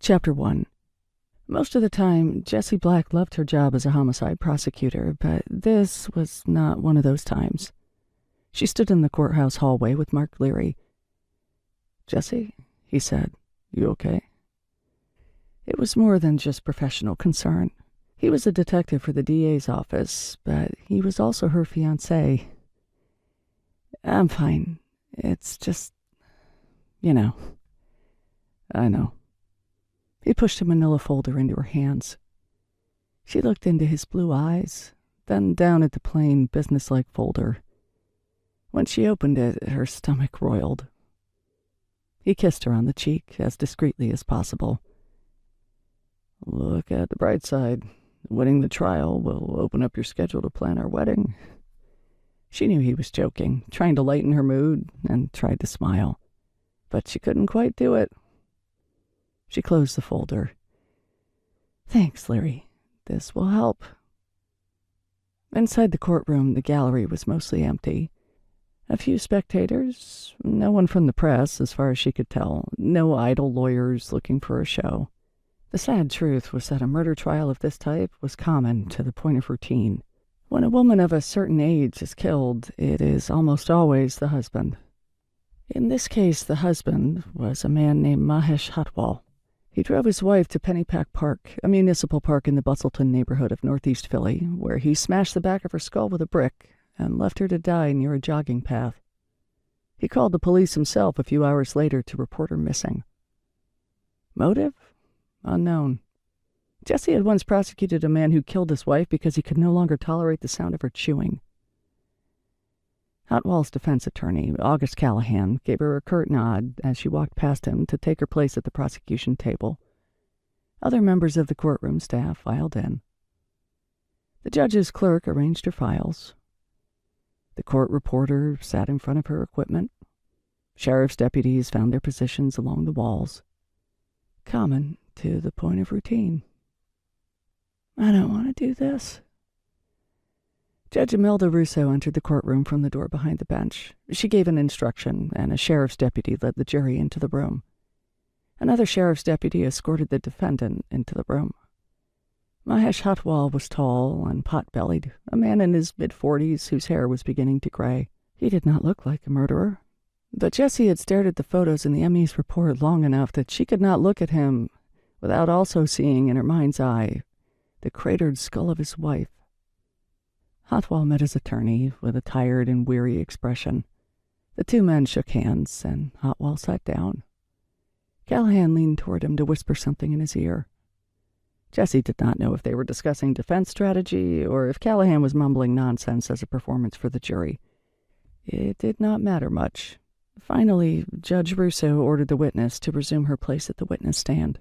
Chapter 1. Most of the time, Jessie Black loved her job as a homicide prosecutor, but this was not one of those times. She stood in the courthouse hallway with Mark Leary. "Jessie," he said, "you okay?" It was more than just professional concern. He was a detective for the DA's office, but he was also her fiancé. "I'm fine. It's just, I know." He pushed a manila folder into her hands. She looked into his blue eyes, then down at the plain, businesslike folder. When she opened it, her stomach roiled. He kissed her on the cheek as discreetly as possible. "Look at the bright side. Winning the trial will open up your schedule to plan our wedding." She knew he was joking, trying to lighten her mood, and tried to smile. But she couldn't quite do it. She closed the folder. "Thanks, Leary. This will help." Inside the courtroom, the gallery was mostly empty. A few spectators, no one from the press, as far as she could tell, no idle lawyers looking for a show. The sad truth was that a murder trial of this type was common to the point of routine. When a woman of a certain age is killed, it is almost always the husband. In this case, the husband was a man named Mahesh Hatwal. He drove his wife to Pennypack Park, a municipal park in the Bustleton neighborhood of northeast Philly, where he smashed the back of her skull with a brick and left her to die near a jogging path. He called the police himself a few hours later to report her missing. Motive? Unknown. Jessie had once prosecuted a man who killed his wife because he could no longer tolerate the sound of her chewing. Hatwal's defense attorney, August Callahan, gave her a curt nod as she walked past him to take her place at the prosecution table. Other members of the courtroom staff filed in. The judge's clerk arranged her files. The court reporter sat in front of her equipment. Sheriff's deputies found their positions along the walls. Common to the point of routine. "I don't want to do this." Judge Imelda Russo entered the courtroom from the door behind the bench. She gave an instruction, and a sheriff's deputy led the jury into the room. Another sheriff's deputy escorted the defendant into the room. Mahesh Hatwal was tall and pot-bellied, a man in his mid-40s whose hair was beginning to gray. He did not look like a murderer. But Jessie had stared at the photos in the ME's report long enough that she could not look at him without also seeing in her mind's eye the cratered skull of his wife. Hatwal met his attorney with a tired and weary expression. The two men shook hands, and Hatwal sat down. Callahan leaned toward him to whisper something in his ear. Jessie did not know if they were discussing defense strategy or if Callahan was mumbling nonsense as a performance for the jury. It did not matter much. Finally, Judge Russo ordered the witness to resume her place at the witness stand.